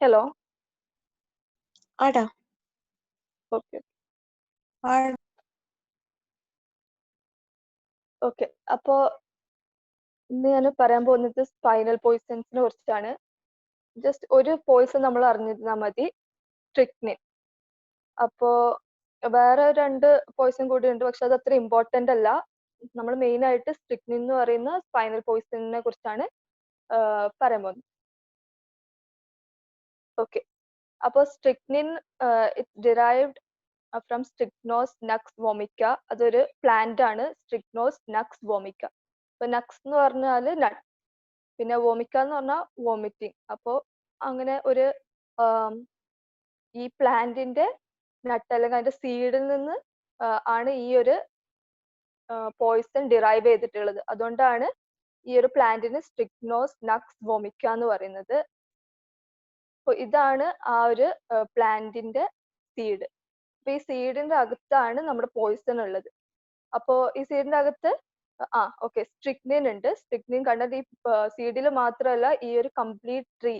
Hello. ആടാ. Okay. Okay. അപ്പോ ഇന്ന് ഞാൻ പറയാൻ പോകുന്നത് സ്പൈനൽ പോയിസൺസിനെ കുറിച്ചാണ്. ജസ്റ്റ് ഒരു പോയിസൺ നമ്മൾ അറിഞ്ഞിരുന്നാൽ മതി, സ്ട്രിക്നിൻ. അപ്പോ വേറെ 2 പോയിസൺ കൂടി ഉണ്ട്, പക്ഷെ അത് അത്ര ഇമ്പോർട്ടന്റ് അല്ല. നമ്മൾ മെയിൻ ആയിട്ട് സ്ട്രിക്നിൻ എന്ന് പറയുന്ന സ്പൈനൽ പോയിസണിനെ കുറിച്ചാണ് പറയാൻ പോകുന്നത്. ഓക്കെ. അപ്പോൾ സ്ട്രിക്നിൻ ഇറ്റ്സ് ഡിറൈവ്ഡ് ഫ്രം സ്ട്രിക്നോസ് നക്സ് വോമിക്ക. അതൊരു പ്ലാന്റ് ആണ്, സ്ട്രിക്നോസ് നക്സ് വോമിക്ക. ഇപ്പൊ നക്സ് എന്ന് പറഞ്ഞാൽ നട്ട്, പിന്നെ വോമിക്ക എന്ന് പറഞ്ഞാൽ വോമിറ്റിംഗ്. അപ്പോൾ അങ്ങനെ ഒരു ഈ പ്ലാന്റിന്റെ നട്ട് അല്ലെങ്കിൽ അതിന്റെ സീഡിൽ നിന്ന് ആണ് ഈ ഒരു പോയിസൺ ഡിറൈവ് ചെയ്തിട്ടുള്ളത്. അതുകൊണ്ടാണ് ഈ ഒരു പ്ലാന്റിന് സ്ട്രിക്നോസ് നക്സ് വോമിക്ക എന്ന് പറയുന്നത്. അപ്പൊ ഇതാണ് ആ ഒരു പ്ലാന്റിന്റെ സീഡ്. അപ്പൊ ഈ സീഡിന്റെ അകത്താണ് നമ്മുടെ പോയിസൺ ഉള്ളത്. അപ്പോ ഈ സീഡിന്റെ അകത്ത് ഓക്കെ, സ്ട്രിക്നിൻ ഉണ്ട്. സ്ട്രിക്നിൻ കണ്ടത് ഈ സീഡിൽ മാത്രമല്ല, ഈ ഒരു കംപ്ലീറ്റ് ട്രീ,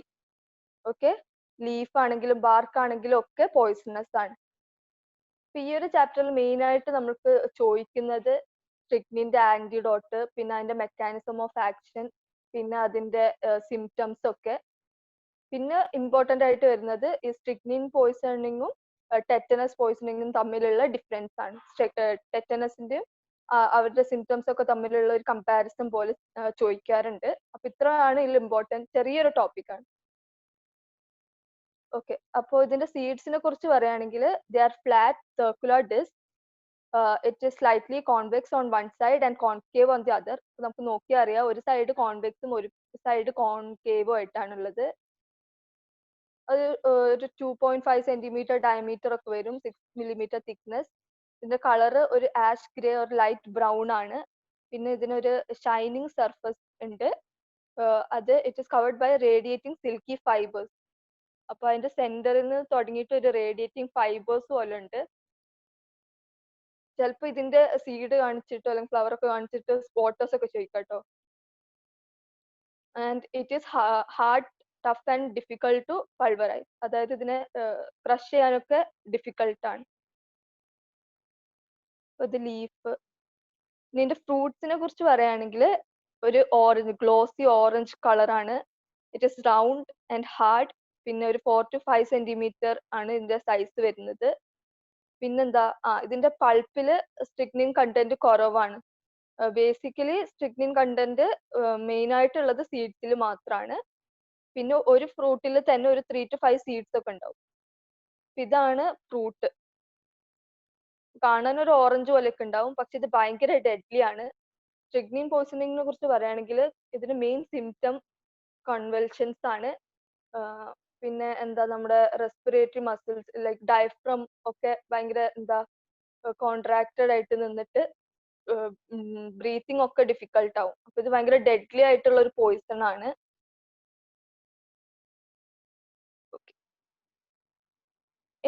ഓക്കെ, ലീഫ് ആണെങ്കിലും ബാർക്ക് ആണെങ്കിലും ഒക്കെ പോയിസണസ് ആണ്. അപ്പൊ ഈ ഒരു ചാപ്റ്ററിൽ മെയിൻ ആയിട്ട് നമുക്ക് ചോദിക്കുന്നത് സ്ട്രിക്നിന്റെ ആന്റിഡോട്ട്, പിന്നെ അതിന്റെ മെക്കാനിസം ഓഫ് ആക്ഷൻ, പിന്നെ അതിന്റെ സിംറ്റംസ് ഒക്കെ. പിന്നെ ഇമ്പോർട്ടന്റ് ആയിട്ട് വരുന്നത് ഈ സ്ട്രിക്നിൻ പോയിസണിങ്ങും ടെറ്റനസ് പോയിസണിങ്ങും തമ്മിലുള്ള ഡിഫറൻസ് ആണ്. ടെറ്റനസിന്റെയും അവരുടെ സിംറ്റംസ് ഒക്കെ തമ്മിലുള്ള ഒരു കമ്പാരിസൺ പോലെ ചോദിക്കാറുണ്ട്. അപ്പൊ ഇത്രയാണ് ഇതിൽ ഇമ്പോർട്ടന്റ്, ചെറിയൊരു ടോപ്പിക് ആണ്. ഓക്കെ. അപ്പോൾ ഇതിന്റെ സീഡ്സിനെ കുറിച്ച് പറയുകയാണെങ്കിൽ they are flat circular disc. It is slightly convex on one side and concave on the other. നമുക്ക് നോക്കിയാൽ അറിയാം, ഒരു സൈഡ് കോൺവെക്സും ഒരു സൈഡ് കോൺകേവും ആയിട്ടാണുള്ളത്. അത് ഒരു 2.5 സെന്റിമീറ്റർ ഡയമീറ്റർ ഒക്കെ വരും, 6 millimeter തിക്നെസ്. ഇതിന്റെ കളർ ഒരു ആഷ് ഗ്രേ ഒരു ലൈറ്റ് ബ്രൗൺ ആണ്. പിന്നെ ഇതിനൊരു ഷൈനിങ് സർഫസ് ഉണ്ട്. അത് it is covered by radiating silky fibres. അപ്പൊ അതിന്റെ സെന്ററിൽ നിന്ന് തുടങ്ങിയിട്ട് ഒരു റേഡിയേറ്റിംഗ് ഫൈബേഴ്സ് പോലെ ഉണ്ട്. ചിലപ്പോൾ ഇതിന്റെ സീഡ് കാണിച്ചിട്ടോ അല്ലെങ്കിൽ ഫ്ലവർ ഒക്കെ കാണിച്ചിട്ട് സ്പോട്ടേഴ്സ് ഒക്കെ ചോദിക്കാട്ടോ. And it is hard, tough and difficult to pulverise. അതായത് ഇതിനെ ക്രഷ് ചെയ്യാനൊക്കെ ഡിഫിക്കൾട്ട് ആണ്. ഇത് ലീഫ്. ഇതിന്റെ ഫ്രൂട്ട്സിനെ കുറിച്ച് പറയുകയാണെങ്കിൽ ഒരു ഓറഞ്ച്, ഗ്ലോസി ഓറഞ്ച് കളറാണ്. It is round and hard. പിന്നെ ഒരു 4 to 5 സെന്റിമീറ്റർ ആണ് ഇതിന്റെ സൈസ് വരുന്നത്. പിന്നെന്താ, ഇതിന്റെ പൾപ്പില് സ്ട്രിക്നിൻ കണ്ടന്റ് കുറവാണ്. ബേസിക്കലി സ്ട്രിക്നിൻ കണ്ടന്റ് മെയിൻ ആയിട്ടുള്ളത് സീഡ്സിൽ മാത്രമാണ്. പിന്നെ ഒരു ഫ്രൂട്ടിൽ തന്നെ ഒരു 3 to 5 സീഡ്സ് ഒക്കെ ഉണ്ടാവും. ഇതാണ് ഫ്രൂട്ട്. കാണാൻ ഒരു ഓറഞ്ച് പോലെയൊക്കെ ഉണ്ടാവും, പക്ഷെ ഇത് ഭയങ്കര ഡെഡ്ലി ആണ്. സ്ട്രിക്നിൻ പോയിസണിങ്ങിനെ കുറിച്ച് പറയുകയാണെങ്കിൽ ഇതിന് മെയിൻ സിംറ്റം കൺവൽഷൻസ് ആണ്. പിന്നെ എന്താ, നമ്മുടെ റെസ്പിറേറ്ററി മസിൽസ് ലൈക്ക് ഡയഫ്രം ഒക്കെ ഭയങ്കര എന്താ കോൺട്രാക്റ്റഡ് ആയിട്ട് നിന്നിട്ട് ബ്രീത്തിങ് ഒക്കെ ഡിഫിക്കൾട്ട് ആവും. അപ്പൊ ഇത് ഭയങ്കര ഡെഡ്ലി ആയിട്ടുള്ള ഒരു പോയിസൺ ആണ്.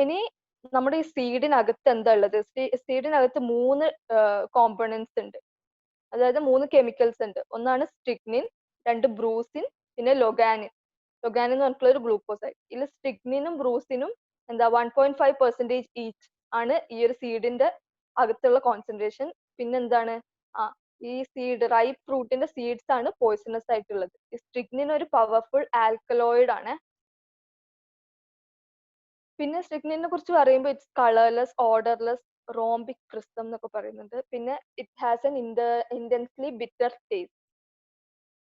ഇനി നമ്മുടെ ഈ സീഡിനകത്ത് എന്താ ഉള്ളത്? സീഡിനകത്ത് 3 കോമ്പണൻസ് ഉണ്ട്, അതായത് 3 കെമിക്കൽസ് ഉണ്ട്. ഒന്നാണ് സ്ട്രിക്നിൻ, 2 ബ്രൂസിൻ, പിന്നെ ലൊഗാനിൻ. ലൊഗാനിൻ എന്ന് പറഞ്ഞിട്ടുള്ള ഒരു ഗ്ലൂക്കോസൈഡ്. ഇതിൽ സ്ട്രിക്നിനും ബ്രൂസിനും എന്താ 1.5% ഈച്ച് ആണ് ഈ ഒരു സീഡിന്റെ അകത്തുള്ള കോൺസെൻട്രേഷൻ. പിന്നെന്താണ്, ഈ സീഡ് റൈപ്പ് ഫ്രൂട്ടിന്റെ സീഡ്സ് ആണ് പോയിസണസ് ആയിട്ടുള്ളത്. ഈ സ്ട്രിക്നിൻ ഒരു പവർഫുൾ ആൽക്കലോയിഡ് ആണ്. പിന്നെ സ്ട്രിക്നിനെ കുറിച്ച് പറയുമ്പോൾ ഇറ്റ്സ് കളർലെസ്, ഓർഡർലെസ്, റോംബിക് ക്രിസ്റ്റം എന്നൊക്കെ പറയുന്നുണ്ട്. പിന്നെ it has N intensely bitter taste.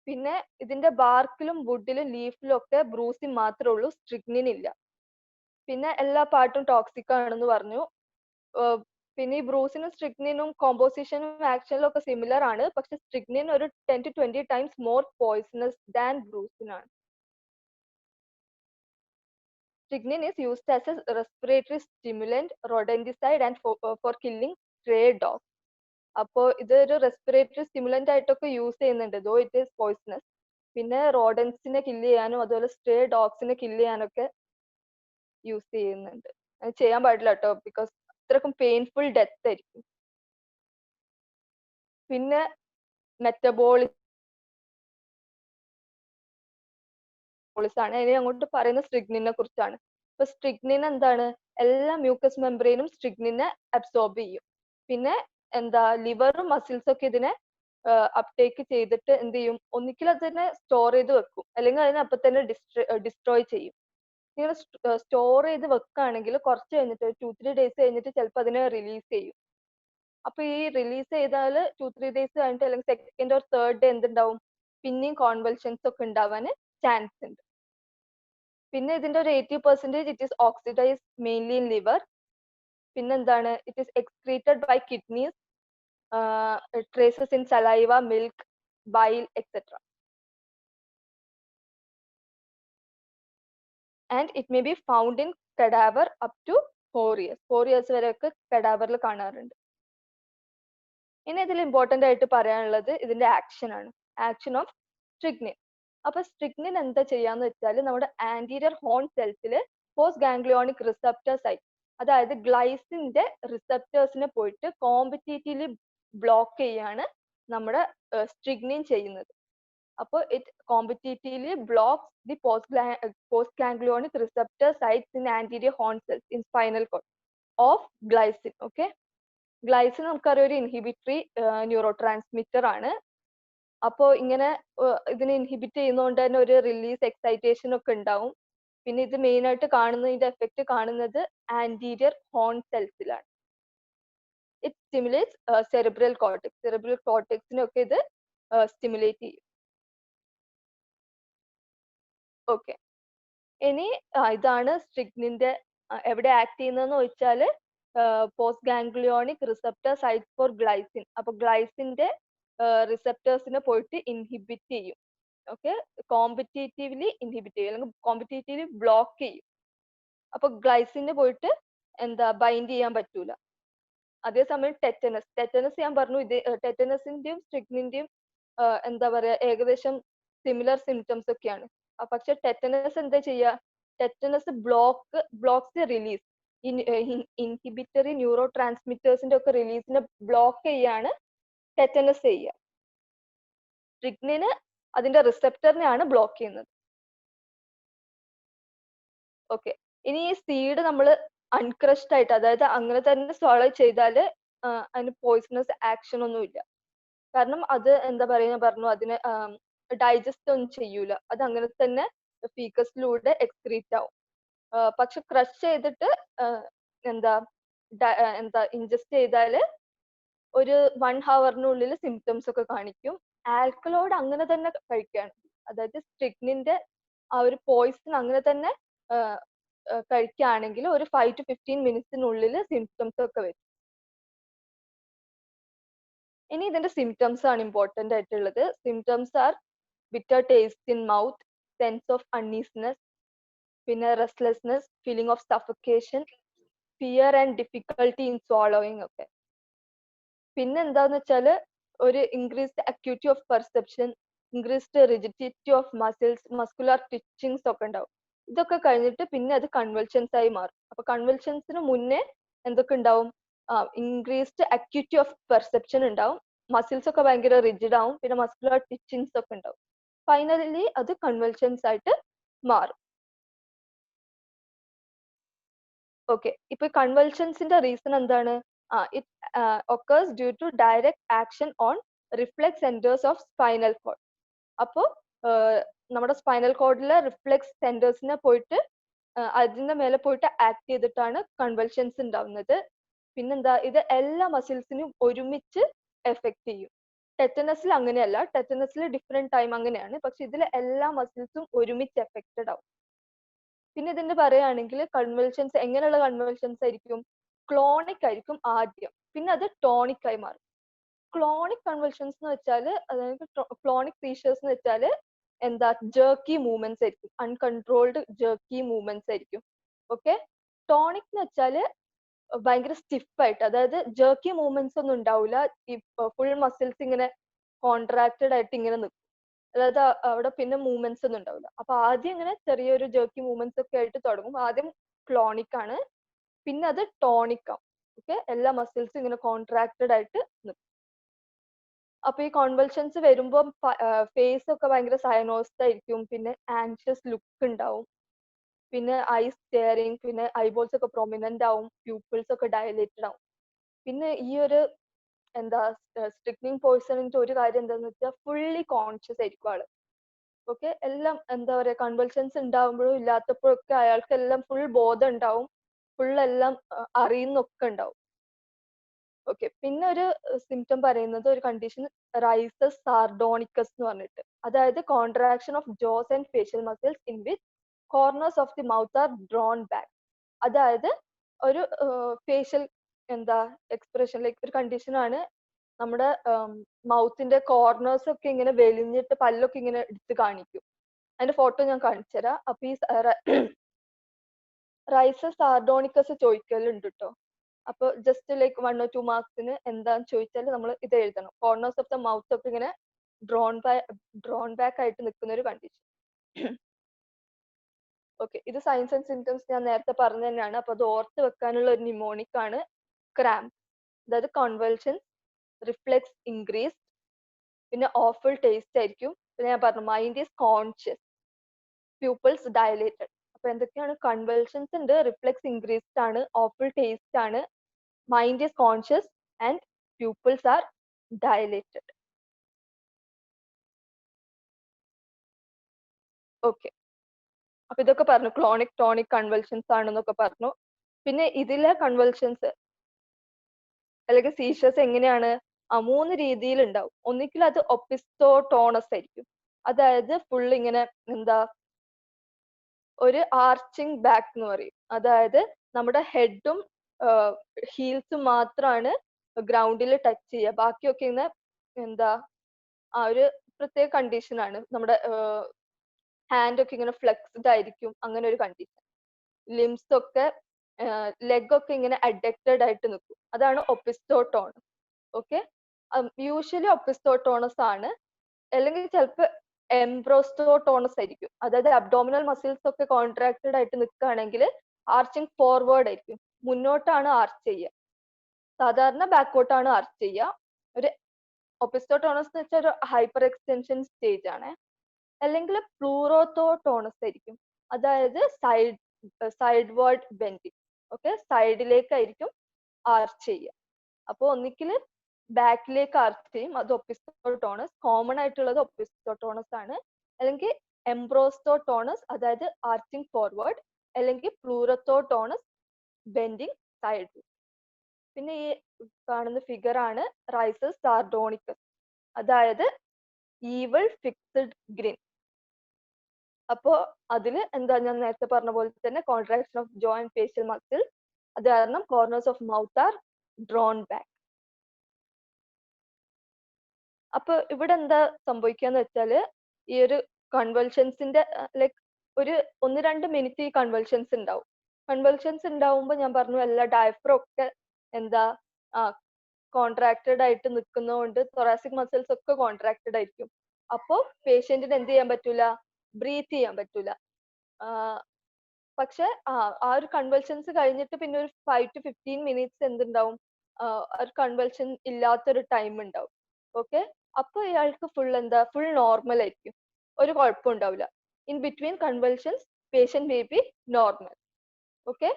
പിന്നെ ഇതിന്റെ ബാർക്കിലും വുഡിലും ലീഫിലും ഒക്കെ ബ്രൂസിൻ മാത്രമേ ഉള്ളൂ, സ്ട്രിക്നിൻ ഇല്ല. പിന്നെ എല്ലാ പാർട്ടും ടോക്സിക് ആണെന്ന് പറഞ്ഞു. പിന്നെ ഈ ബ്രൂസിനും സ്ട്രിക്നിനും കോമ്പോസിഷനും ആക്ഷനിലും ഒക്കെ സിമിലർ ആണ്, പക്ഷെ സ്ട്രിക്നിൻ ഒരു 10 to 20 times more poisonous than brucine ആണ്. Strychnine is used as a respiratory stimulant, rodenticide and for killing stray dogs. അപ്പോൾ ഇതൊരു റെസ്പിറേറ്ററി സ്റ്റിമുലന്റ് ആയിട്ടൊക്കെ യൂസ് ചെയ്യുന്നുണ്ട്, ദോ ഇറ്റ് ഈസ് പോയിസണസ്. പിന്നെ റോഡൻസിനെ കില്ല് ചെയ്യാനും അതുപോലെ സ്ട്രേ ഡോഗ്സിനെ കില്ല് ചെയ്യാനൊക്കെ യൂസ് ചെയ്യുന്നുണ്ട്. അത് ചെയ്യാൻ പാടില്ല കേട്ടോ, ബിക്കോസ് അത്രക്കും പെയിൻഫുൾ ഡെത്ത് ആയിരിക്കും. പിന്നെ മെറ്റബോളിക് മോളിസ് ആണ്. ഇനി അങ്ങോട്ട് പറയുന്ന സ്ട്രിഗ്നിനെ കുറിച്ചാണ്. ഇപ്പൊ സ്ട്രിഗ്നിൻ എന്താണ്, എല്ലാ മ്യൂക്കസ് മെംബ്രെയിനും സ്ട്രിഗ്നിനെ അബ്സോർബ് ചെയ്യും. പിന്നെ എന്താ ലിവറും മസിൽസും ഒക്കെ ഇതിനെ അപ്ടേക്ക് ചെയ്തിട്ട് എന്ത് ചെയ്യും, ഒന്നിക്കൽ അതിനെ സ്റ്റോർ ചെയ്ത് വെക്കും, അല്ലെങ്കിൽ അതിനെ അപ്പൊ തന്നെ ഡിസ്ട്രോയ് ചെയ്യും. നിങ്ങൾ സ്റ്റോർ ചെയ്ത് വെക്കുകയാണെങ്കിൽ കുറച്ച് കഴിഞ്ഞിട്ട് 2-3 ഡേയ്സ് കഴിഞ്ഞിട്ട് ചിലപ്പോൾ അതിനെ റിലീസ് ചെയ്യും. അപ്പൊ ഈ റിലീസ് ചെയ്താൽ 2-3 ഡേയ്സ് കഴിഞ്ഞിട്ട് അല്ലെങ്കിൽ സെക്കൻഡ് ഓർ തേർഡ് ഡേ എന്തുണ്ടാവും, പിന്നെയും കോൺവൽഷൻസ് ഒക്കെ ഉണ്ടാവാൻ ചാൻസ് ഉണ്ട്. പിന്നെ ഇതിന്റെ ഒരു 80% it is oxidise mainly in liver. പിന്നെന്താണ്, it is excreted by kidneys, traces in saliva, milk, bile etcetera. And it may be found in cadaver up to 4 years. 4 years വരെയൊക്കെ കഡാവറിൽ കാണാറുണ്ട്. ഇനി ഇതിൽ ഇമ്പോർട്ടന്റ് ആയിട്ട് പറയാനുള്ളത് ഇതിന്റെ ആക്ഷൻ ആണ്, ആക്ഷൻ ഓഫ് സ്ട്രിഗ്നിൻ. അപ്പൊ സ്ട്രിഗ്നിൻ എന്താ ചെയ്യാന്ന് വെച്ചാൽ നമ്മുടെ ആന്റീരിയർ ഹോൺ സെൽസിൽ പോസ്റ്റ് ഗാംഗ്ലിയോണിക് റിസപ്റ്റർ സൈറ്റ്, അതായത് ഗ്ലൈസിന്റെ റിസപ്റ്റേഴ്സിനെ പോയിട്ട് കോമ്പറ്റീറ്റീവ്ലി ബ്ലോക്ക് ചെയ്യാണ് നമ്മുടെ സ്ട്രിഗ്നിൻ ചെയ്യുന്നത്. അപ്പോൾ it competitively blocks the post ganglionic receptor sites in anterior horn cells in spinal cord of glycine. Okay, glycine നമുക്കറിയാം ഒരു ഇൻഹിബിറ്ററി ന്യൂറോ ട്രാൻസ്മിറ്റർ ആണ്. അപ്പോൾ ഇങ്ങനെ ഇതിനെ ഇൻഹിബിറ്റ് ചെയ്യുന്നതുകൊണ്ട് തന്നെ ഒരു റിലീസ് എക്സൈറ്റേഷൻ ഒക്കെ ഉണ്ടാവും. പിന്നെ ഇത് മെയിൻ ആയിട്ട് കാണുന്നതിന്റെ എഫക്റ്റ് കാണുന്നത് ആന്റീരിയർ ഹോൺ സെൽസിലാണ്. It stimulates cerebral cortex, cerebral കോർട്ടെക്സിനൊക്കെ ഇത് സ്റ്റിമുലേറ്റ് ചെയ്യും. ഓക്കെ, ഇനി ഇതാണ് സ്ട്രിഗ്നിന്റെ എവിടെ ആക്ട് ചെയ്യുന്നതെന്ന് ചോദിച്ചാൽ post ganglionic receptor site for glycine. അപ്പൊ ഗ്ലൈസിന്റെ റിസപ്റ്റേഴ്സിനെ പോയിട്ട് ഇൻഹിബിറ്റ് ചെയ്യും. ഓക്കെ, കോമ്പറ്റീറ്റീവ്ലി ഇൻഹിബിറ്റ് ചെയ്യും അല്ലെങ്കിൽ കോമ്പറ്റീറ്റീവ്ലി ബ്ലോക്ക് ചെയ്യും. അപ്പൊ ഗ്ലൈസിന് പോയിട്ട് എന്താ ബൈൻഡ് ചെയ്യാൻ പറ്റൂല. അതേസമയം ടെറ്റനസ് ഞാൻ പറഞ്ഞു, ഇത് ടെറ്റനസിന്റെയും സ്ട്രിഗ്നിന്റെയും എന്താ പറയാ ഏകദേശം സിമിലർ സിംറ്റംസ് ഒക്കെയാണ്. പക്ഷെ ടെറ്റനസ് എന്താ ചെയ്യുക, tetanus blocks release, inhibitory neuro ട്രാൻസ്മിറ്റേഴ്സിന്റെ ഒക്കെ റിലീസിനെ ബ്ലോക്ക് ചെയ്യാണ് ടെറ്റനസ് ചെയ്യുക. സ്ട്രിഗ്നിന് അതിന്റെ റിസപ്റ്ററിനെയാണ് ബ്ലോക്ക് ചെയ്യുന്നത്. ഓക്കെ, ഇനി ഈ സീഡ് നമ്മൾ അൺക്രഷ്ഡ് ആയിട്ട്, അതായത് അങ്ങനെ തന്നെ swallow ചെയ്താൽ അതിന് പോയിസണസ് ആക്ഷൻ ഒന്നുമില്ല. കാരണം അത് എന്താ പറയുക പറഞ്ഞു, അതിന് ഡൈജസ്റ്റ് ഒന്നും ചെയ്യൂല, അത് അങ്ങനെ തന്നെ ഫീക്കസിലൂടെ എക്സ്ക്രീറ്റ് ആവും. പക്ഷെ ക്രഷ് ചെയ്തിട്ട് എന്താ ഇൻജസ്റ്റ് ചെയ്താൽ ഒരു 1 hourനുള്ളിൽ സിംറ്റംസ് ഒക്കെ കാണിക്കും. ആൽക്കലോയിഡ് അങ്ങനെ തന്നെ കഴിക്കുകയാണ്, അതായത് സ്ട്രിഗ്നിന്റെ ആ ഒരു പോയിസൺ അങ്ങനെ തന്നെ കഴിക്കുകയാണെങ്കിൽ ഒരു 5 to 15 മിനിറ്റ്സിനുള്ളിൽ സിംറ്റംസ് ഒക്കെ വരും. ഇനി ഇതിന്റെ സിംറ്റംസ് ആണ് ഇമ്പോർട്ടന്റ് ആയിട്ടുള്ളത്. Symptoms are bitter taste in mouth, sense of uneasiness, പിന്നെ restlessness, feeling of suffocation, fear and difficulty in swallowing ഒക്കെ. പിന്നെ എന്താന്ന് വെച്ചാൽ ഒരു increased acuity of perception, increased rigidity of muscles, muscular twitchings ഒക്കെ ഉണ്ടാവും. ഇതൊക്കെ കഴിഞ്ഞിട്ട് പിന്നെ അത് കൺവൽഷൻസ് ആയി മാറും. അപ്പൊ കൺവൽഷൻസിന് മുന്നേ എന്തൊക്കെ ഉണ്ടാവും, ഇൻക്രീസ്ഡ് അക്യൂറ്റി ഓഫ് പെർസെപ്ഷൻ ഉണ്ടാവും, മസിൽസ് ഒക്കെ ഭയങ്കര റിജിഡ് ആവും, പിന്നെ മസ്കുലർ ട്വിച്ചിങ്സ് ഒക്കെ ഉണ്ടാവും. ഫൈനലി അത് കൺവൽഷൻസ് ആയിട്ട് മാറും. ഓക്കെ, ഇപ്പൊ കൺവൽഷൻസിന്റെ റീസൺ എന്താണ്, it occurs due to direct action on reflex centers of spinal cord. അപ്പോൾ നമ്മുടെ സ്പൈനൽ കോഡിലെ റിഫ്ലെക്സ് സെന്റേഴ്സിനെ പോയിട്ട് അതിന്റെ മേലെ പോയിട്ട് ആക്ട് ചെയ്തിട്ടാണ് കൺവൽഷൻസ് ഉണ്ടാവുന്നത്. പിന്നെന്താ, ഇത് എല്ലാ മസിൽസിനും ഒരുമിച്ച് എഫക്ട് ചെയ്യും. ടെറ്റനസിൽ അങ്ങനെയല്ല, ടെറ്റനസിൽ ഡിഫറെന്റ് ടൈം അങ്ങനെയാണ്, പക്ഷെ ഇതിൽ എല്ലാ മസിൽസും ഒരുമിച്ച് എഫക്റ്റഡ് ആവും. പിന്നെ ഇതിന്റെ പറയുകയാണെങ്കിൽ കൺവൽഷൻസ് എങ്ങനെയുള്ള കൺവൽഷൻസ് ആയിരിക്കും, ക്ലോണിക് ആയിരിക്കും ആദ്യം, പിന്നെ അത് ടോണിക് ആയി മാറും. ക്ലോണിക് കൺവൽഷൻസ് എന്ന് വെച്ചാൽ, അതായത് ക്ലോണിക് സീഷേഴ്സ് എന്ന് വെച്ചാൽ എന്താ, ജേർക്കി മൂവ്മെന്റ്സ് ആയിരിക്കും, അൺകൺട്രോൾഡ് ജേർക്കി മൂവ്മെന്റ്സ് ആയിരിക്കും. ഓക്കെ, ടോണിക് എന്ന് വെച്ചാൽ ഭയങ്കര സ്റ്റിഫായിട്ട്, അതായത് ജേർക്കി മൂവ്മെന്റ്സ് ഒന്നും ഉണ്ടാവില്ല, ഈ ഫുൾ മസിൽസ് ഇങ്ങനെ കോൺട്രാക്റ്റഡ് ആയിട്ട് ഇങ്ങനെ നിൽക്കും, അതായത് അവിടെ പിന്നെ മൂവ്മെന്റ്സ് ഒന്നും ഉണ്ടാവില്ല. അപ്പൊ ആദ്യം ഇങ്ങനെ ചെറിയൊരു ജേർക്കി മൂവ്മെന്റ്സ് ഒക്കെ ആയിട്ട് തുടങ്ങും. ആദ്യം ക്ലോണിക് ആണ്, പിന്നെ അത് ടോണിക് ആവും. ഓക്കെ, എല്ലാ മസിൽസും ഇങ്ങനെ കോൺട്രാക്റ്റഡ് ആയിട്ട് നിൽക്കും. അപ്പൊ ഈ കോൺവൾഷൻസ് വരുമ്പോൾ ഫേസ് ഒക്കെ ഭയങ്കര സയനോസ്ഡ് ആയിരിക്കും, പിന്നെ ആൻഷ്യസ് ലുക്ക് ഉണ്ടാവും, പിന്നെ ഐ സ്റ്റെയറിങ്, പിന്നെ ഐബോൾസ് ഒക്കെ പ്രൊമിനന്റ് ആവും, പ്യൂപ്പിൾസ് ഒക്കെ ഡയലേറ്റഡ് ആവും. പിന്നെ ഈ ഒരു എന്താ സ്ട്രിക്നിങ് പോയ്സണിന്റെ ഒരു കാര്യം എന്താന്ന് വെച്ചാൽ ഫുള്ളി കോൺഷ്യസ് ആയിരിക്കും ആള്. ഓക്കെ, എല്ലാം എന്താ പറയാ കൺവൾഷൻസ് ഉണ്ടാവുമ്പോഴും ഇല്ലാത്തപ്പോഴും ഒക്കെ അയാൾക്ക് എല്ലാം ഫുൾ ബോധം ഉണ്ടാവും, ഫുൾ എല്ലാം അറിയുന്നൊക്കെ ഉണ്ടാവും. ഓക്കെ, പിന്നെ ഒരു സിംറ്റം പറയുന്നത് ഒരു കണ്ടീഷൻ റൈസസ് സാർഡോണിക്കസ് എന്ന് പറഞ്ഞിട്ട്, അതായത് contraction of Jose and facial muscles in which corners of the mouth are drawn back. അതായത് ഒരു ഫേഷ്യൽ എന്താ എക്സ്പ്രഷൻ ലൈക്ക് ഒരു കണ്ടീഷൻ ആണ്, നമ്മുടെ മൗത്തിന്റെ കോർണേഴ്സ് ഒക്കെ ഇങ്ങനെ വെലിഞ്ഞിട്ട് പല്ലൊക്കെ ഇങ്ങനെ എടുത്ത് കാണിക്കും. അതിന്റെ ഫോട്ടോ ഞാൻ കാണിച്ചു തരാം. അപ്പൊ ഈ റൈസസ് സാർഡോണിക്കസ് ചോദിക്കലുണ്ട് കേട്ടോ. അപ്പൊ ജസ്റ്റ് ലൈക്ക് 1 or 2 മാർക്സിന് എന്താന്ന് ചോദിച്ചാൽ നമ്മൾ ഇത് എഴുതണം. കോർണേഴ്സ് ഓഫ് ദ മൗത്ത് ഒക്കെ ഇങ്ങനെ ഡ്രോൺ ബാക്ക് ആയിട്ട് നിൽക്കുന്ന ഒരു കണ്ടീഷൻ. ഓക്കെ, ഇത് സൈൻസ് ആൻഡ് സിംറ്റംസ് ഞാൻ നേരത്തെ പറഞ്ഞു തന്നെയാണ്. അപ്പൊ അത് ഓർത്ത് വെക്കാനുള്ള ഒരു നിമോണിക് ആണ് ക്രാംപ്, അതായത് കോൺവൾഷൻസ്, റിഫ്ലെക്സ് ഇൻക്രീസ്, പിന്നെ ഓഫുൾ ടേസ്റ്റ് ആയിരിക്കും, പിന്നെ ഞാൻ പറഞ്ഞു mind is conscious, pupils dilated. അപ്പൊ എന്തൊക്കെയാണ്? കൺവൾഷൻസ് ഉണ്ട്, റിഫ്ലെക്സ് ഇൻക്രീസ്ഡ് ആണ്, ഓഫുൾ ടേസ്റ്റ് ആണ്, mind is conscious and pupils are dilated. Okay, അപ്പൊ ഇതൊക്കെ പറഞ്ഞു, ക്ലോണിക് ടോണിക് കൺവൾഷൻസ് ആണെന്നൊക്കെ പറഞ്ഞു. പിന്നെ ഇതിലെ കൺവൾഷൻസ് അല്ലെങ്കിൽ സീഷേഴ്സ് എങ്ങനെയാണ്? 3 രീതിയിൽ ഉണ്ടാവും. ഒന്നിക്കൽ അത് ഒപ്പിസ്റ്റോട്ടോണസ് ആയിരിക്കും, അതായത് ഫുൾ ഇങ്ങനെ എന്താ ഒരു ആർച്ചിങ് ബാക്ക് എന്ന് പറയും, അതായത് നമ്മുടെ ഹെഡും ഹീൽസും മാത്രമാണ് ഗ്രൗണ്ടിൽ ടച്ച് ചെയ്യുക, ബാക്കിയൊക്കെ ഇങ്ങനെ എന്താ ആ ഒരു പ്രത്യേക കണ്ടീഷൻ ആണ്. നമ്മുടെ ഹാൻഡ് ഒക്കെ ഇങ്ങനെ ഫ്ലെക്സ്ഡ് ആയിരിക്കും, അങ്ങനെ ഒരു കണ്ടീഷൻ. ലിംസ് ഒക്കെ ലെഗ് ഒക്കെ ഇങ്ങനെ അഡക്റ്റഡ് ആയിട്ട് നിൽക്കും, അതാണ് ഒപ്പിസ്റ്റോട്ടോണസ്. ഓക്കെ, യൂഷ്വലി ഒപ്പിസ്റ്റോട്ടോണസ് ആണ്, അല്ലെങ്കിൽ ചിലപ്പോൾ എംബ്രോസ്റ്റോട്ടോണസ് ആയിരിക്കും, അതായത് അബ്ഡോമിനൽ മസിൽസ് ഒക്കെ കോൺട്രാക്റ്റഡ് ആയിട്ട് നിൽക്കുകയാണെങ്കിൽ ആർച്ചിങ് ഫോർവേഡ് ആയിരിക്കും, മുന്നോട്ടാണ് ആർച്ച് ചെയ്യുക. സാധാരണ ബാക്കോട്ടാണ് ആർച്ച് ചെയ്യുക. ഒരു ഒപ്പിസ്റ്റോട്ടോണസ് എന്ന് വെച്ചാൽ ഒരു ഹൈപ്പർ എക്സ്റ്റൻഷൻ സ്റ്റേജ് ആണ്. അല്ലെങ്കിൽ പ്ലൂറോത്തോട്ടോണസ് ആയിരിക്കും, അതായത് സൈഡ്വേർഡ് ബെൻഡിങ്. ഓക്കെ, സൈഡിലേക്കായിരിക്കും ആർച്ച് ചെയ്യുക. അപ്പോൾ ഒന്നിക്കൽ ബാക്കിലേക്ക് ആർച്ച് ചെയ്യും, അത് ഒപ്പിസ്റ്റോട്ടോണസ്. കോമൺ ആയിട്ടുള്ളത് ഒപ്പിസ്റ്റോട്ടോണസ് ആണ്. അല്ലെങ്കിൽ എംബ്രോസ്റ്റോട്ടോണസ്, അതായത് ആർച്ചിങ് ഫോർവേഡ്, അല്ലെങ്കിൽ പ്ലൂറത്തോട്ടോണസ്, ബെൻഡിങ് സൈഡ്. പിന്നെ ഈ കാണുന്ന ഫിഗർ ആണ് റൈസസ് സാർഡോണിക്കസ്, അതായത് ഈവിൾ ഫിക്സഡ് ഗ്രിൻ. അപ്പോ അതില് എന്താ ഞാൻ നേരത്തെ പറഞ്ഞ പോലെ തന്നെ contraction of jaw and facial muscle, അത് കാരണം corners of mouth are drawn back. അപ്പൊ ഇവിടെ എന്താ സംഭവിക്കാന്ന് വെച്ചാല് ഈ ഒരു കൺവൾഷൻസിന്റെ ലൈക്ക് ഒരു 1-2 മിനിറ്റ് ഈ കൺവൾഷൻസ് ഉണ്ടാവും. കൺവൾഷൻസ് ഉണ്ടാവുമ്പോൾ ഞാൻ പറഞ്ഞു എല്ലാ ഡയഫ്രം ഒക്കെ എന്താ കോൺട്രാക്റ്റഡ് ആയിട്ട് നിൽക്കുന്നതുകൊണ്ട് തൊറാസിക് മസിൽസ് ഒക്കെ കോൺട്രാക്റ്റഡ് ആയിരിക്കും. അപ്പോൾ പേഷ്യന്റിന് എന്ത് ചെയ്യാൻ പറ്റൂല? ബ്രീത്ത് ചെയ്യാൻ പറ്റൂല. പക്ഷെ ആ ഒരു കൺവൾഷൻസ് കഴിഞ്ഞിട്ട് പിന്നെ ഒരു 5 to 15 മിനിറ്റ്സ് എന്തുണ്ടാവും? ഒരു കൺവൾഷൻ ഇല്ലാത്തൊരു ടൈം ഉണ്ടാവും. ഓക്കെ, അപ്പൊ ഇയാൾക്ക് ഫുൾ നോർമൽ ആയിരിക്കും, ഒരു കുഴപ്പം ഉണ്ടാവില്ല. In between convulsions patient may be normal. Okay,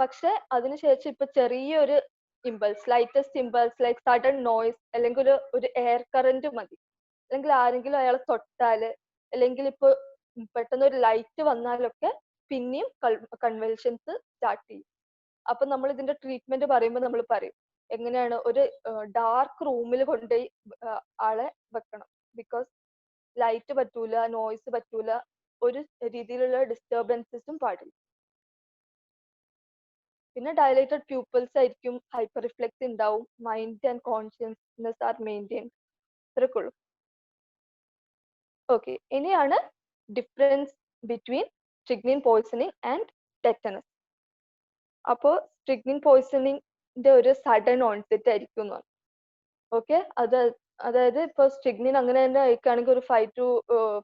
പക്ഷെ അതിനുശേഷം ഇപ്പൊ ചെറിയൊരു impulse, lightest impulse like sudden noise, അല്ലെങ്കിൽ ഒരു എയർ കറന്റ് മതി, അല്ലെങ്കിൽ ആരെങ്കിലും അയാളെ തൊട്ടാല്, അല്ലെങ്കിൽ ഇപ്പൊ പെട്ടെന്ന് ഒരു ലൈറ്റ് വന്നാലൊക്കെ പിന്നെയും കൺവൾഷൻസ് സ്റ്റാർട്ട് ചെയ്യും. അപ്പൊ നമ്മൾ ഇതിന്റെ ട്രീറ്റ്മെന്റ് പറയുമ്പോൾ നമ്മൾ പറയും എങ്ങനെയാണ്? ഒരു ഡാർക്ക് റൂമിൽ കൊണ്ടുപോയി ആളെ വെക്കണം, ബിക്കോസ് ലൈറ്റ് പറ്റൂല, നോയ്സ് പറ്റൂല, ഒരു രീതിയിലുള്ള ഡിസ്റ്റർബൻസസും പാടില്ല. പിന്നെ ഡയലേറ്റഡ് പ്യൂപ്പിൾസ് ആയിരിക്കും, ഹൈപ്പർ റിഫ്ലെക്സ് ഉണ്ടാവും, mind and consciousness are maintain. ഇത്രക്കുള്ളൂ. ഓക്കെ, ഇനിയാണ് difference between strychnine poisoning and tetanus. അപ്പോൾ സ്ട്രിക്നിൻ പോയ്സണിങ്ങിന്റെ ഒരു സഡൻ ഓൺസെറ്റ് ആയിരിക്കും എന്ന് പറഞ്ഞു. ഓക്കെ, അതായത് ഇപ്പൊ സ്ട്രിക്നിൻ അങ്ങനെ തന്നെ കഴിക്കുകയാണെങ്കിൽ ഒരു 5 to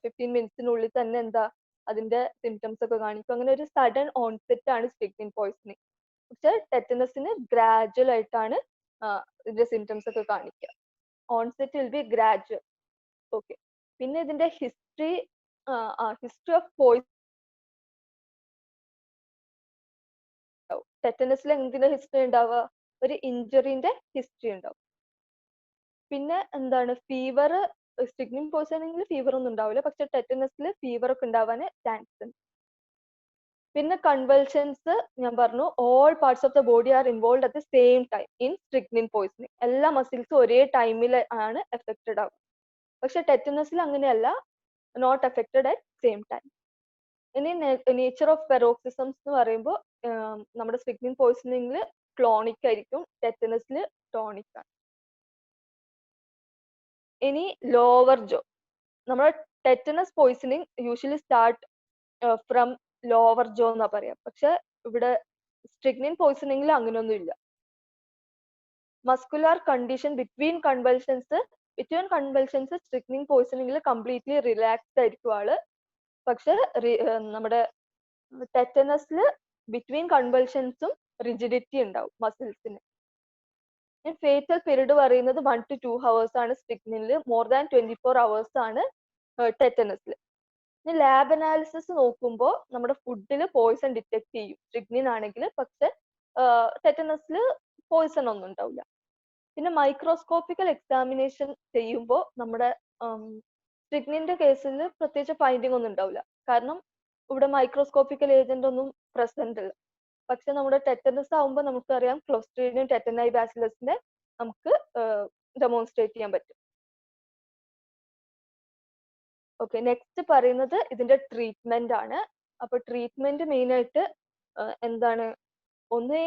15 മിനിറ്റ്സിനുള്ളിൽ തന്നെ എന്താ അതിന്റെ സിംറ്റംസ് ഒക്കെ കാണിക്കും. അങ്ങനെ ഒരു സഡൻ ഓൺസെറ്റ് ആണ് സ്ട്രിക്നിൻ പോയ്സണിങ്. പക്ഷെ ടെറ്റനസിന് ഗ്രാജുവൽ ആയിട്ടാണ് ഇതിന്റെ സിംറ്റംസ് ഒക്കെ കാണിക്കുക. Onset will be gradual. Okay. പിന്നെ ഇതിന്റെ ഹിസ്റ്ററി ഓഫ് പോയിസൺ. ടെറ്റനസിൽ എന്തിന്റെ ഹിസ്റ്ററി ഉണ്ടാവുക? ഒരു ഇഞ്ചുറിന്റെ ഹിസ്റ്ററി ഉണ്ടാവും. പിന്നെ എന്താണ് ഫീവർ, സ്ട്രിക്നിൻ പോയിസണിങ്ങിൽ ഫീവർ ഒന്നും ഉണ്ടാവില്ല, പക്ഷെ ടെറ്റനസിൽ ഫീവർ ഒക്കെ ഉണ്ടാവാൻ ചാൻസ് ഉണ്ട്. പിന്നെ കൺവൾഷൻസ് ഞാൻ പറഞ്ഞു, all parts of the body are involve at the same time in strychnine poisoning. എല്ലാ മസിൽസും ഒരേ ടൈമിൽ ആണ് എഫക്റ്റഡ് ആവുക. പക്ഷെ ടെറ്റനസിൽ അങ്ങനെയല്ല, not affected at same time. ഇനി നേച്ചർ ഓഫ് പെറോക്സിസംസ് എന്ന് പറയുമ്പോൾ നമ്മുടെ സ്ട്രിക്നിൻ പോയിസണിങ്ങിൽ ക്ലോണിക് ആയിരിക്കും, ടെറ്റനസിൽ ടോണിക് ആണ്. ഇനി ലോവർ ജോ, നമ്മുടെ tetanus poisoning usually start from lower jaw എന്നാ പറയാം. പക്ഷെ ഇവിടെ സ്ട്രിക്നിൻ പോയിസണിങ്ങിൽ അങ്ങനെയൊന്നും ഇല്ല. Muscular condition between convulsions strychnine പോയിസണിങ്ങിൽ കംപ്ലീറ്റ്ലി റിലാക്സ്ഡ് ആയിരിക്കും ആള്. പക്ഷെ നമ്മുടെ ടെറ്റനസിൽ ബിറ്റ്വീൻ കൺവൾഷൻസും റിജിഡിറ്റി ഉണ്ടാവും മസിൽസിന്. ഫേറ്റൽ പീരീഡ് പറയുന്നത് 1 to 2 hours ആണ് സ്ട്രിക്നിനിൽ, മോർ ദാൻ 24 hours ആണ് ടെറ്റനസിൽ. ഇനി ലാബ് അനാലിസിസ് നോക്കുമ്പോൾ നമ്മുടെ ഫുഡിൽ പോയിസൺ ഡിറ്റക്ട് ചെയ്യും സ്ട്രിക്നിൻ ആണെങ്കിൽ, പക്ഷെ ടെറ്റനസിൽ പോയിസൺ ഒന്നും ഉണ്ടാവില്ല. പിന്നെ മൈക്രോസ്കോപ്പിക്കൽ എക്സാമിനേഷൻ ചെയ്യുമ്പോൾ നമ്മുടെ സ്ട്രിക്നിന്റെ കേസിൽ പ്രത്യേകിച്ച് ഫൈൻഡിങ് ഒന്നും ഉണ്ടാവില്ല, കാരണം ഇവിടെ മൈക്രോസ്കോപ്പിക്കൽ ഏജന്റ് ഒന്നും പ്രസന്റ് അല്ല. പക്ഷെ നമ്മുടെ ടെറ്റനസ് ആവുമ്പോൾ നമുക്കറിയാം ക്ലോസ്ട്രീഡിയം ടെറ്റനൈ ബാസിലസിനെ നമുക്ക് ഡെമോൺസ്ട്രേറ്റ് ചെയ്യാൻ പറ്റും. ഓക്കെ, നെക്സ്റ്റ് പറയുന്നത് ഇതിന്റെ ട്രീറ്റ്മെന്റ് ആണ്. അപ്പൊ ട്രീറ്റ്മെന്റ് മെയിൻ ആയിട്ട് എന്താണ്, ഒന്നേ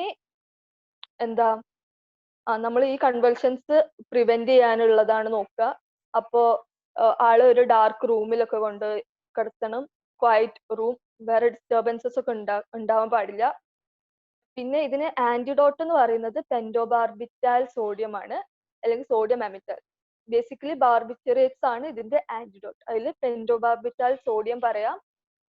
എന്താ നമ്മൾ ഈ കൺവൾഷൻസ് പ്രിവെന്റ് ചെയ്യാനുള്ളതാണ് നോക്കുക. അപ്പോ ആള് ഒരു ഡാർക്ക് റൂമിലൊക്കെ കൊണ്ട് കിടത്തണം, ക്വയറ്റ് റൂം, വേറെ ഡിസ്റ്റർബൻസസ് ഒക്കെ ഉണ്ടാവാൻ പാടില്ല. പിന്നെ ഇതിന് ആന്റിഡോട്ട് എന്ന് പറയുന്നത് പെന്റോബാർബിറ്റാൽ സോഡിയം ആണ്, അല്ലെങ്കിൽ സോഡിയം അമിറ്റാൽ. ബേസിക്കലി ബാർബിറ്ററേറ്റ്സ് ആണ് ഇതിന്റെ ആന്റിഡോട്ട്. അതിൽ പെന്റോബാർബിറ്റാൽ സോഡിയം പറയാം,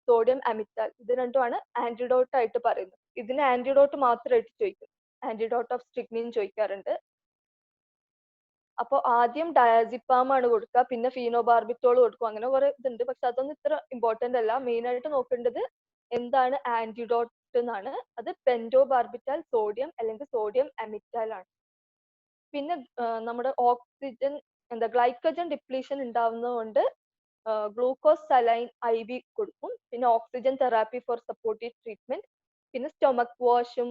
സോഡിയം അമിറ്റാൽ, ഇത് രണ്ടുമാണ് ആന്റിഡോട്ട് ആയിട്ട് പറയുന്നത്. ഇതിന് ആന്റിഡോട്ട് മാത്രമായിട്ട് ചോദിക്കും, ആന്റിഡോട്ട് ഓഫ് സ്ട്രിക്നിൻ ചോദിക്കാറുണ്ട്. അപ്പോൾ ആദ്യം ഡയാസിപ്പാം ആണ് കൊടുക്കുക, പിന്നെ ഫീനോബാർബിറ്റോൾ കൊടുക്കും, അങ്ങനെ കുറെ ഇതുണ്ട്. പക്ഷെ അതൊന്നും ഇത്ര ഇമ്പോർട്ടന്റ് അല്ല. മെയിൻ ആയിട്ട് നോക്കേണ്ടത് എന്താണ് ആന്റിഡോട്ട് എന്നാണ്. അത് പെന്റോബാർബിറ്റാൽ സോഡിയം അല്ലെങ്കിൽ സോഡിയം അമിറ്റാൽ ആണ്. പിന്നെ നമ്മുടെ ഓക്സിജൻ ഗ്ലൈക്കോജൻ ഡിപ്ലീഷൻ ഉണ്ടാവുന്നതുകൊണ്ട് ഗ്ലൂക്കോസ് സലൈൻ IV കൊടുക്കും. പിന്നെ oxygen therapy for supportive treatment. പിന്നെ സ്റ്റൊമക് വാഷും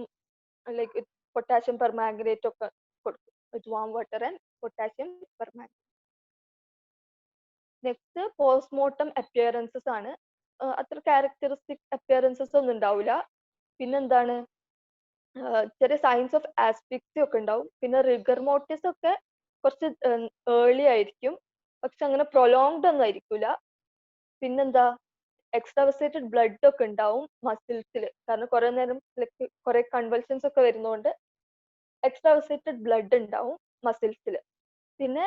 ലൈക്ക് പൊട്ടാഷ്യം പെർമാംഗനേറ്റ് ഒക്കെ കൊടുക്കും, with warm water and potassium permanganate. Next postmortem appearances ആണ്. അത്ര ക്യാരക്ടറിസ്റ്റിക് അപ്പിയറൻസസ് ഒന്നും ഉണ്ടാവില്ല. പിന്നെന്താണ്, ചെറിയ സൈൻസ് ഓഫ് ആസ്പിക്സി ഒക്കെ ഉണ്ടാവും. പിന്നെ റിഗർ മോർട്ടിസ് ഒക്കെ കുറച്ച് ഏർലി ആയിരിക്കും, പക്ഷെ അങ്ങനെ പ്രൊലോങ്ഡ് ഒന്നും ആയിരിക്കില്ല. പിന്നെന്താ, എക്സ്ട്രാവസേറ്റഡ് ബ്ലഡ് ഒക്കെ ഉണ്ടാവും മസിൽസിൽ, കാരണം കുറെ നേരം കുറെ കൺവൾഷൻസ് ഒക്കെ വരുന്നതുകൊണ്ട് എക്സ്ട്രാവസേറ്റഡ് ബ്ലഡ് ഉണ്ടാവും മസിൽസിൽ. പിന്നെ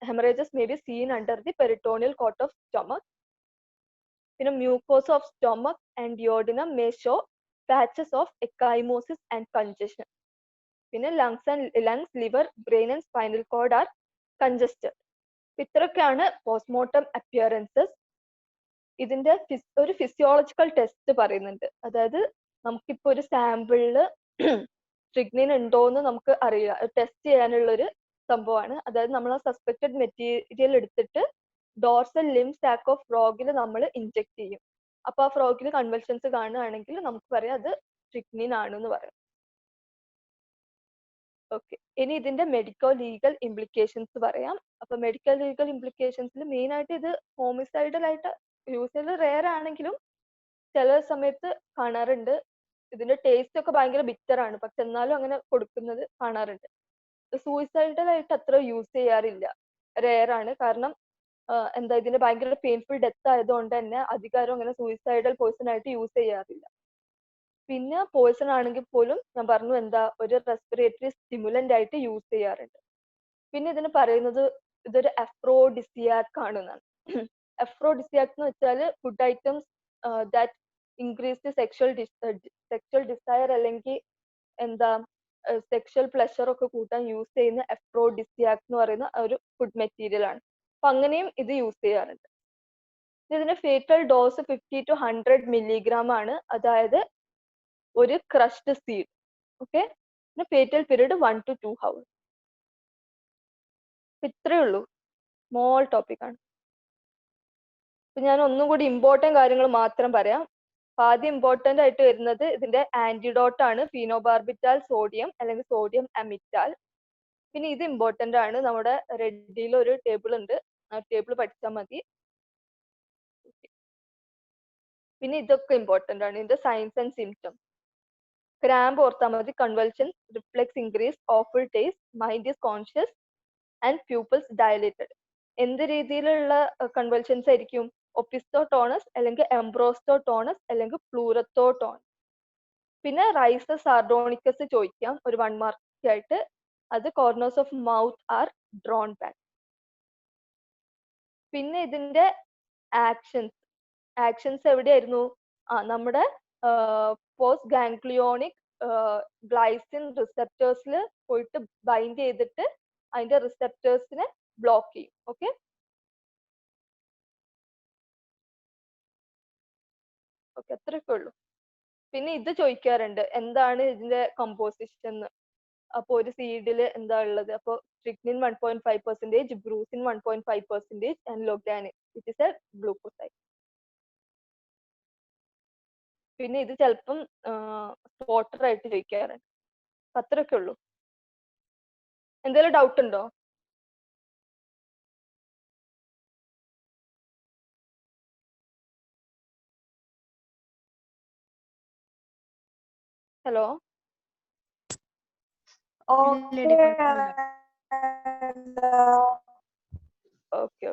haemorrhages may be seen under the peritoneal coat of stomach. പിന്നെ mucous of stomach and duodenum may show patches of ecchymosis and congestion. പിന്നെ lungs, liver, brain and spinal cord are congested. ഇത്രയൊക്കെയാണ് postmortem appearances. ഇതിന്റെ ഒരു physiological test പറയുന്നുണ്ട്. അതായത് നമുക്കിപ്പോ ഒരു സാമ്പിളില് സ്ട്രിക്നിൻ ഉണ്ടോന്ന് നമുക്ക് അറിയുക, ടെസ്റ്റ് ചെയ്യാനുള്ള ഒരു സംഭവമാണ്. അതായത് നമ്മൾ ആ സസ്പെക്റ്റഡ് മെറ്റീരിയൽ എടുത്തിട്ട് ഡോർസൽ ലിം സാക്ക് ഓഫ് ഫ്രോഗിൽ നമ്മൾ ഇൻജെക്ട് ചെയ്യും. അപ്പൊ ആ ഫ്രോഗിൽ കൺവൾഷൻസ് കാണുകയാണെങ്കിൽ നമുക്ക് പറയാം അത് സ്ട്രിക്നിൻ ആണെന്ന് പറയാം. ഓക്കെ, ഇനി ഇതിന്റെ മെഡിക്കോ ലീഗൽ ഇംപ്ലിക്കേഷൻസ് പറയാം. അപ്പൊ മെഡിക്കൽ ലീഗൽ ഇംപ്ലിക്കേഷൻസിൽ മെയിൻ ആയിട്ട് ഇത് ഹോമിസൈഡൽ ആയിട്ട് യൂസ്വലി റെയർ ആണെങ്കിലും ചില സമയത്ത് കാണാറുണ്ട്. ഇതിന്റെ ടേസ്റ്റ് ഒക്കെ ഭയങ്കര ബിറ്റർ ആണ്, പക്ഷെ എന്നാലും അങ്ങനെ കൊടുക്കുന്നത് കാണാറുണ്ട്. സൂയിസൈഡൽ ആയിട്ട് അത്ര യൂസ് ചെയ്യാറില്ല, റെയർ ആണ്. കാരണം ഇതിന് ഭയങ്കര പെയിൻഫുൾ ഡെത്ത് ആയതുകൊണ്ട് തന്നെ അധികാരം അങ്ങനെ സൂയിസൈഡൽ പോയിസൺ ആയിട്ട് യൂസ് ചെയ്യാറില്ല. പിന്നെ പോയിസൺ ആണെങ്കിൽ പോലും ഞാൻ പറഞ്ഞു ഒരു റെസ്പിറേറ്ററി സ്റ്റിമുലന്റ് ആയിട്ട് യൂസ് ചെയ്യാറുണ്ട്. പിന്നെ ഇതിന് പറയുന്നത് ഇതൊരു അഫ്രോഡിസിയാക് ആണെന്നാണ്. അഫ്രോഡിസിയാക് എന്ന് വെച്ചാൽ food items that increase the sexual desire, അല്ലെങ്കിൽ സെക്ഷൽ പ്ലഷർ ഒക്കെ കൂട്ടാൻ യൂസ് ചെയ്യുന്ന എഫ്രോഡിസിയാക് എന്ന് പറയുന്ന ഒരു ഫുഡ് മെറ്റീരിയൽ ആണ്. അപ്പൊ അങ്ങനെയും ഇത് യൂസ് ചെയ്യാറുണ്ട്. ഇതിന്റെ ഫേറ്റൽ ഡോസ് 50 to 100 milligram ആണ്, അതായത് ഒരു crushed seed. Okay, fatal period 1 to 2 hours. ഇത്രയേ ഉള്ളൂ, സ്മോൾ ടോപ്പിക് ആണ്. അപ്പൊ ഞാൻ ഒന്നും കൂടി ഇമ്പോർട്ടൻറ്റ് കാര്യങ്ങൾ മാത്രം പറയാം. ആദ്യം ഇമ്പോർട്ടൻ്റ് ആയിട്ട് വരുന്നത് ഇതിന്റെ ആന്റിഡോട്ട് ആണ്, ഫീനോബാർബിറ്റാൽ സോഡിയം അല്ലെങ്കിൽ സോഡിയം അമിറ്റാൽ. പിന്നെ ഇത് ഇമ്പോർട്ടൻ്റ് ആണ്, നമ്മുടെ റെഡിയിൽ ഒരു ടേബിൾ ഉണ്ട്, ആ ടേബിൾ പഠിച്ചാൽ മതി. പിന്നെ ഇതൊക്കെ ഇമ്പോർട്ടൻ്റ് ആണ്, ഇതിന്റെ സയൻസ് ആൻഡ് സിംറ്റംസ്. ക്രാമ്പ് ഓർത്താൽ മതി, convulsion, reflex increase, awful taste, mind is conscious and pupils dilated. എന്ത് രീതിയിലുള്ള കൺവൽഷൻസ് ആയിരിക്കും? ഒപ്പിസ്റ്റോട്ടോണസ് അല്ലെങ്കിൽ എംബ്രോസ്റ്റോട്ടോണസ് അല്ലെങ്കിൽ പ്ലൂറത്തോട്ടോണസ്. പിന്നെ റൈസസ് സാർഡോണിക്കസ് ചോദിക്കാം ഒരു 1 മാർക്ക് ആയിട്ട്, അത് corners of mouth are drawn back. പിന്നെ ഇതിന്റെ ആക്ഷൻസ് എവിടെയായിരുന്നു? നമ്മുടെ പോസ്റ്റ് ഗാംഗ്ലിയോണിക് ഗ്ലൈസിൻ റിസെപ്റ്റേഴ്സിൽ പോയിട്ട് ബൈൻഡ് ചെയ്തിട്ട് അതിന്റെ റിസെപ്റ്റേഴ്സിനെ ബ്ലോക്ക് ചെയ്യും. ഓക്കെ, അത്രയൊക്കെ ഉള്ളൂ. പിന്നെ ഇത് ചോദിക്കാറുണ്ട്, എന്താണ് ഇതിന്റെ കമ്പോസിഷൻ. അപ്പൊ ഒരു സീഡിൽ എന്താ ഉള്ളത്? അപ്പൊ strychnine 1.5%, brucine 1.5% and loganin which is a glucoside. പിന്നെ ഇത് ചിലപ്പം സ്പോട്ടർ ആയിട്ട് ചോദിക്കാറുണ്ട്. അത്രയൊക്കെ ഉള്ളൂ. എന്തെങ്കിലും ഡൗട്ട് ഉണ്ടോ? Hello, okay.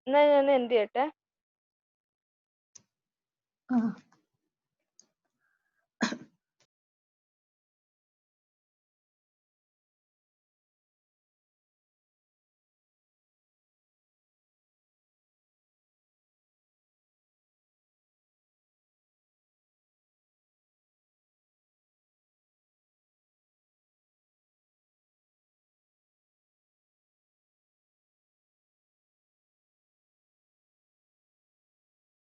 എന്നാ ഞാൻ എന്ത് ചെയ്യട്ടെ?